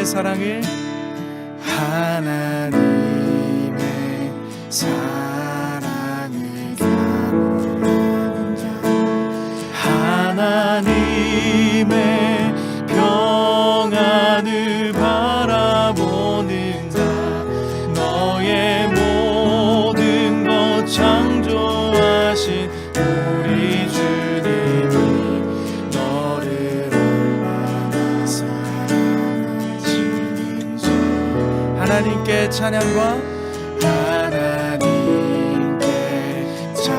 하나님의 사랑을 하나님의 사랑을 사모하는 자 하나님의 평안을 바라보는 자 너의 모든 것 창조하신 우리 주님이 너를 얼마나 사랑하시는지 하나님께 찬양과 경배하는 자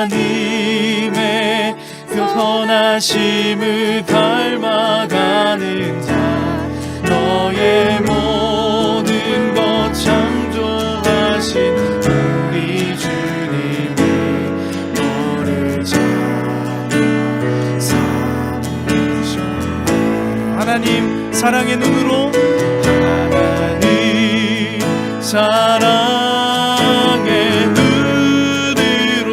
하나님의 선하심을 닮아가는 자 너의 모든 것 창조하신 우리 주님이 너를 사모하셨네 하나님 사랑의 눈으로 하나님 사랑의 눈으로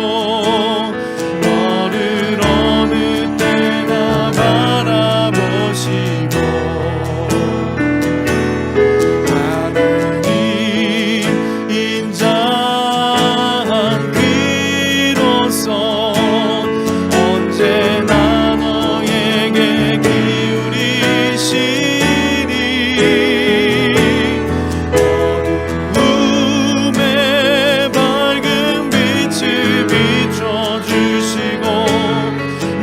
너를 어느 때나 바라보시고 하나님 인자한 그로서 언제나 너에게 기울이시니 어두움에 밝은 빛을 비춰주시고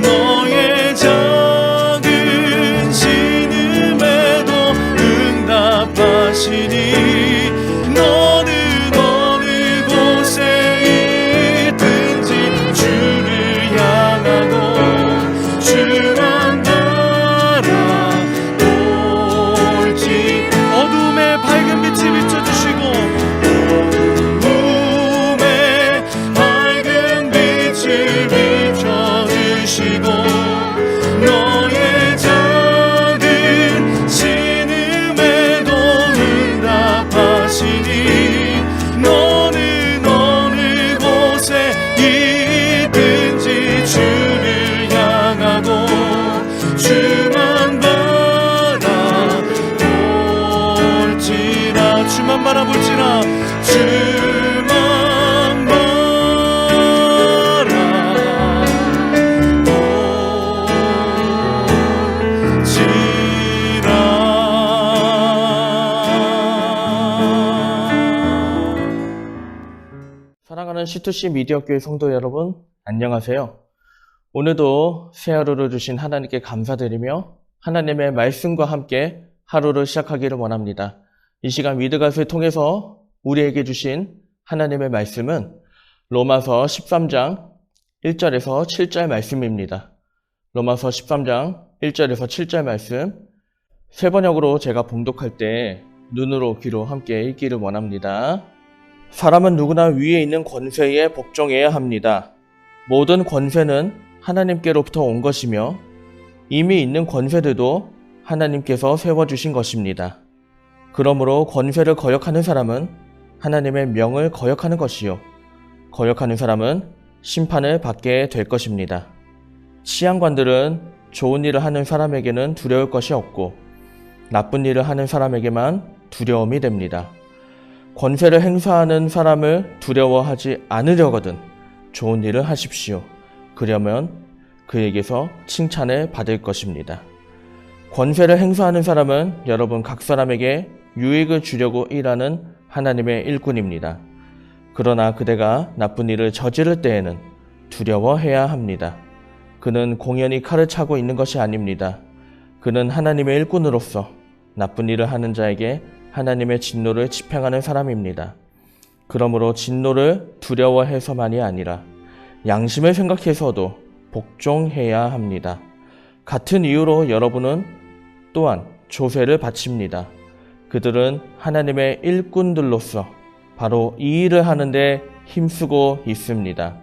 너의 작은 신음에도 응답하시니 너는 어느 곳에 있든지 주를 향하고 주만 바라볼지 어두움에 밝은 빛을 비춰주시고 어두움에 밝은 빛을 비춰주시고 너의 작은 신음에도 응답하시니 너는 어느 곳에 있든지 주를 향하고 주만 바라볼지라 주만 바라볼지라 주만 사랑하는 C2C 미디어교회 성도 여러분, 안녕하세요. 오늘도 새 하루를 주신 하나님께 감사드리며 하나님의 말씀과 함께 하루를 시작하기를 원합니다. 이 시간 위드갓을 통해서 우리에게 주신 하나님의 말씀은 로마서 13장 1절에서 7절 말씀입니다. 로마서 13장 1절에서 7절 말씀 세 번역으로 제가 봉독할 때 눈으로 귀로 함께 읽기를 원합니다. 사람은 누구나 위에 있는 권세에 복종해야 합니다. 모든 권세는 하나님께로부터 온 것이며 이미 있는 권세들도 하나님께서 세워주신 것입니다. 그러므로 권세를 거역하는 사람은 하나님의 명을 거역하는 것이요 거역하는 사람은 심판을 받게 될 것입니다. 치안관들은 좋은 일을 하는 사람에게는 두려울 것이 없고 나쁜 일을 하는 사람에게만 두려움이 됩니다. 권세를 행사하는 사람을 두려워하지 않으려거든 좋은 일을 하십시오. 그러면 그에게서 칭찬을 받을 것입니다. 권세를 행사하는 사람은 여러분 각 사람에게 유익을 주려고 일하는 하나님의 일꾼입니다. 그러나 그대가 나쁜 일을 저지를 때에는 두려워해야 합니다. 그는 공연히 칼을 차고 있는 것이 아닙니다. 그는 하나님의 일꾼으로서 나쁜 일을 하는 자에게 하나님의 진노를 집행하는 사람입니다. 그러므로 진노를 두려워해서만이 아니라 양심을 생각해서도 복종해야 합니다. 같은 이유로 여러분은 또한 조세를 바칩니다. 그들은 하나님의 일꾼들로서 바로 이 일을 하는데 힘쓰고 있습니다.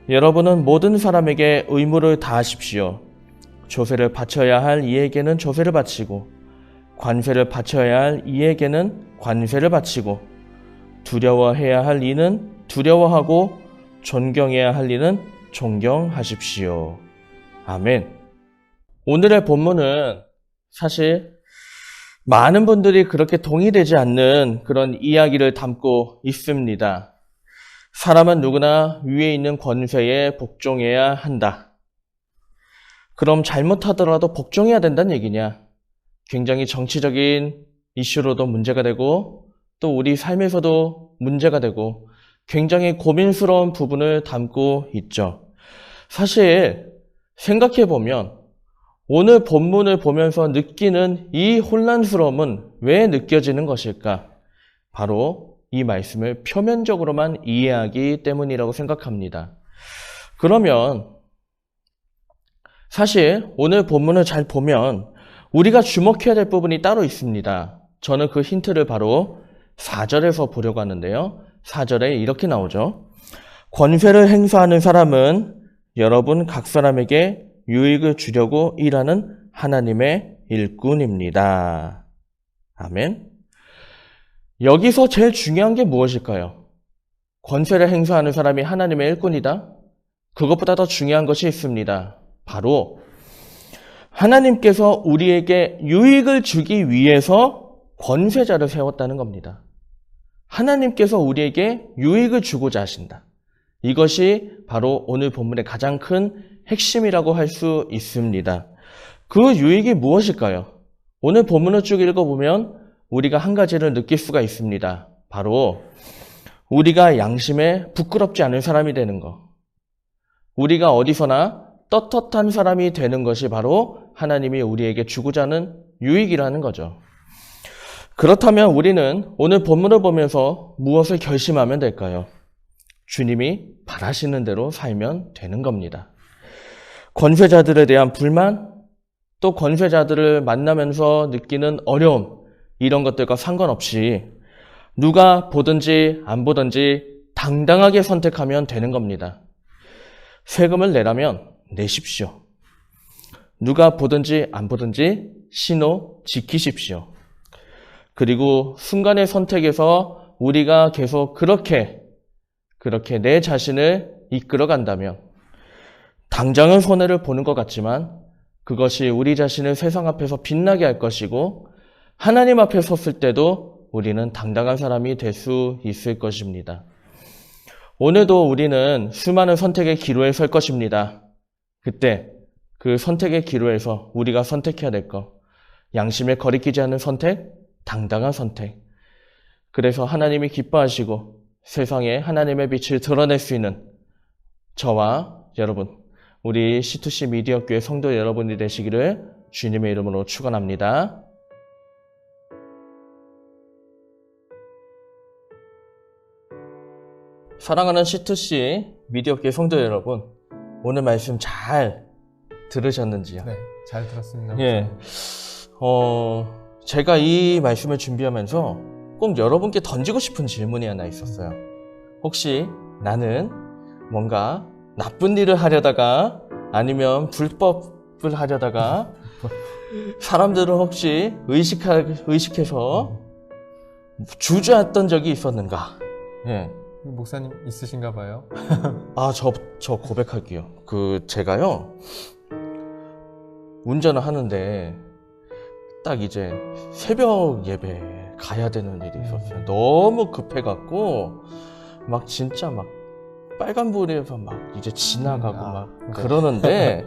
여러분은 모든 사람에게 의무를 다하십시오. 조세를 바쳐야 할 이에게는 조세를 바치고 관세를 바쳐야 할 이에게는 관세를 바치고 두려워해야 할 이는 두려워하고 존경해야 할 이는 존경하십시오. 아멘. 오늘의 본문은 사실 많은 분들이 그렇게 동의되지 않는 그런 이야기를 담고 있습니다. 사람은 누구나 위에 있는 권세에 복종해야 한다. 그럼 잘못하더라도 복종해야 된다는 얘기냐? 굉장히 정치적인 이슈로도 문제가 되고 또 우리 삶에서도 문제가 되고 굉장히 고민스러운 부분을 담고 있죠. 사실 생각해보면 오늘 본문을 보면서 느끼는 이 혼란스러움은 왜 느껴지는 것일까? 바로 이 말씀을 표면적으로만 이해하기 때문이라고 생각합니다. 그러면 사실 오늘 본문을 잘 보면 우리가 주목해야 될 부분이 따로 있습니다. 저는 그 힌트를 바로 4절에서 보려고 하는데요. 4절에 이렇게 나오죠. 권세를 행사하는 사람은 여러분 각 사람에게 유익을 주려고 일하는 하나님의 일꾼입니다. 아멘. 여기서 제일 중요한 게 무엇일까요? 권세를 행사하는 사람이 하나님의 일꾼이다? 그것보다 더 중요한 것이 있습니다. 바로 하나님께서 우리에게 유익을 주기 위해서 권세자를 세웠다는 겁니다. 하나님께서 우리에게 유익을 주고자 하신다. 이것이 바로 오늘 본문의 가장 큰 핵심이라고 할 수 있습니다. 그 유익이 무엇일까요? 오늘 본문을 쭉 읽어보면 우리가 한 가지를 느낄 수가 있습니다. 바로 우리가 양심에 부끄럽지 않은 사람이 되는 것. 우리가 어디서나 떳떳한 사람이 되는 것이 바로 하나님이 우리에게 주고자 하는 유익이라는 거죠. 그렇다면 우리는 오늘 본문을 보면서 무엇을 결심하면 될까요? 주님이 바라시는 대로 살면 되는 겁니다. 권세자들에 대한 불만, 또 권세자들을 만나면서 느끼는 어려움, 이런 것들과 상관없이 누가 보든지 안 보든지 당당하게 선택하면 되는 겁니다. 세금을 내라면 내십시오. 누가 보든지 안 보든지 신호 지키십시오. 그리고 순간의 선택에서 우리가 계속 그렇게 내 자신을 이끌어 간다면 당장은 손해를 보는 것 같지만 그것이 우리 자신을 세상 앞에서 빛나게 할 것이고 하나님 앞에 섰을 때도 우리는 당당한 사람이 될 수 있을 것입니다. 오늘도 우리는 수많은 선택의 기로에 설 것입니다. 그때 그 선택의 기로에서 우리가 선택해야 될 것, 양심에 거리끼지 않는 선택, 당당한 선택. 그래서 하나님이 기뻐하시고 세상에 하나님의 빛을 드러낼 수 있는 저와 여러분, 우리 C2C 미디어 교회 성도 여러분이 되시기를 주님의 이름으로 축원합니다. 사랑하는 C2C 미디어 교회 성도 여러분, 오늘 말씀 잘 들으셨는지요? 네, 잘 들었습니다. 예. 제가 이 말씀을 준비하면서 꼭 여러분께 던지고 싶은 질문이 하나 있었어요. 혹시 나는 뭔가 나쁜 일을 하려다가 아니면 불법을 하려다가 사람들은 혹시 의식해서 주저했던 적이 있었는가? 예. 목사님 있으신가 봐요. 저 고백할게요. 제가요, 운전을 하는데 딱 이제 새벽 예배 가야 되는 일이 있었어요. 너무 급해갖고 막 진짜 막 빨간불에서 막 이제 지나가고 막 그러는데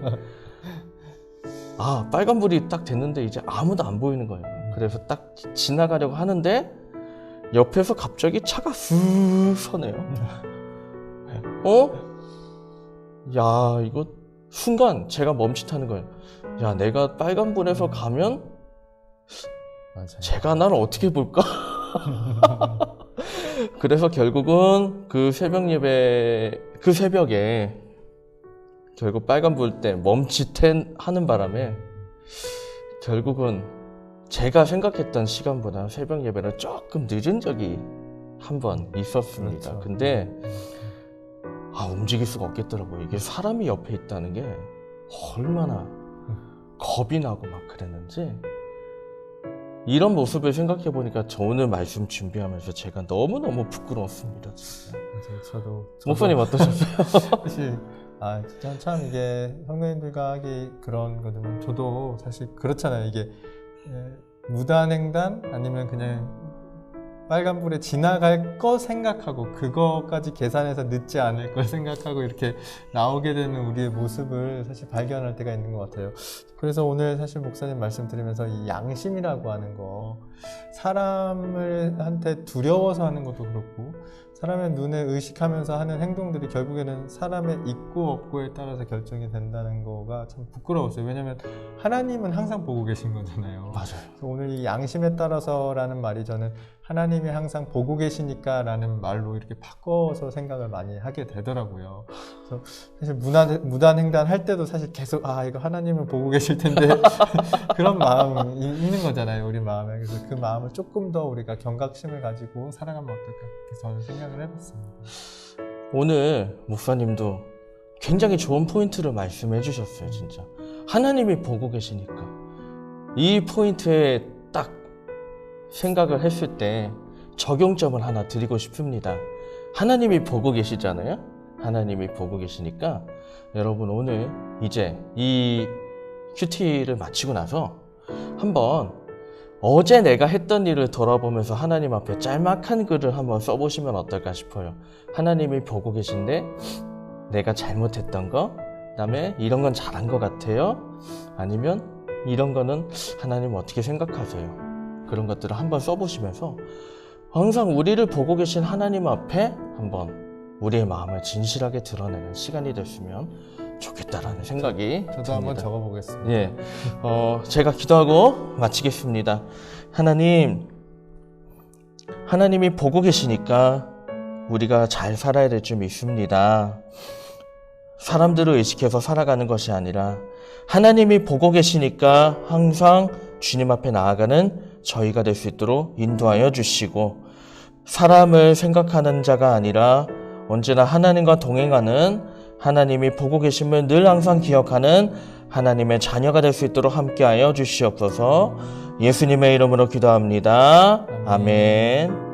빨간불이 딱 됐는데 이제 아무도 안 보이는 거예요. 그래서 딱 지나가려고 하는데 옆에서 갑자기 차가 쑥 서네요. 야, 이거 순간 제가 멈칫하는 거예요. 야, 내가 빨간불에서 가면 맞아요. 제가 나를 어떻게 볼까? 그래서 결국은 그 새벽에 결국 빨간불 때 멈칫하는 바람에 결국은 제가 생각했던 시간보다 새벽 예배를 조금 늦은 적이 한 번 있었습니다. 그렇죠. 근데 움직일 수가 없겠더라고요. 이게 사람이 옆에 있다는 게 얼마나 겁이 나고 막 그랬는지, 이런 모습을 생각해 보니까 저 오늘 말씀 준비하면서 제가 너무너무 부끄러웠습니다. 진짜. 맞아요. 저도 목사님 어떠셨어요? 사실 참 이게 성도님들과 하기 그런 거지만 저도 사실 그렇잖아요. 이게 무단횡단 아니면 그냥 빨간불에 지나갈 거 생각하고 그거까지 계산해서 늦지 않을 걸 생각하고 이렇게 나오게 되는 우리의 모습을 사실 발견할 때가 있는 것 같아요. 그래서 오늘 사실 목사님 말씀 드리면서 이 양심이라고 하는 거 사람한테 두려워서 하는 것도 그렇고 사람의 눈에 의식하면서 하는 행동들이 결국에는 사람의 있고 없고에 따라서 결정이 된다는 거가 참 부끄러웠어요. 왜냐하면 하나님은 항상 보고 계신 거잖아요. 맞아요. 그래서 오늘 이 양심에 따라서라는 말이 저는 하나님이 항상 보고 계시니까 라는 말로 이렇게 바꿔서 생각을 많이 하게 되더라고요. 그래서 사실 무단횡단 할 때도 사실 계속 이거 하나님은 보고 계실 텐데 그런 마음이 있는 거잖아요. 우리 마음에. 그래서 그 마음을 조금 더 우리가 경각심을 가지고 살아가면 어떨까 그렇게 저는 생각을 해봤습니다. 오늘 목사님도 굉장히 좋은 포인트를 말씀해 주셨어요. 진짜 하나님이 보고 계시니까 이 포인트에 딱 생각을 했을 때 적용점을 하나 드리고 싶습니다. 하나님이 보고 계시잖아요. 하나님이 보고 계시니까 여러분 오늘 이제 이 큐티를 마치고 나서 한번 어제 내가 했던 일을 돌아보면서 하나님 앞에 짤막한 글을 한번 써보시면 어떨까 싶어요. 하나님이 보고 계신데 내가 잘못했던 거, 그다음에 이런 건 잘한 것 같아요. 아니면 이런 거는 하나님 어떻게 생각하세요? 그런 것들을 한번 써보시면서 항상 우리를 보고 계신 하나님 앞에 한번 우리의 마음을 진실하게 드러내는 시간이 됐으면 좋겠다라는 생각이 저도 듭니다. 한번 적어보겠습니다. 예, 제가 기도하고 마치겠습니다. 하나님이 보고 계시니까 우리가 잘 살아야 될 줄 믿습니다. 사람들을 의식해서 살아가는 것이 아니라 하나님이 보고 계시니까 항상 주님 앞에 나아가는 저희가 될 수 있도록 인도하여 주시고 사람을 생각하는 자가 아니라 언제나 하나님과 동행하는 하나님이 보고 계심을 늘 항상 기억하는 하나님의 자녀가 될 수 있도록 함께하여 주시옵소서. 예수님의 이름으로 기도합니다. 아멘.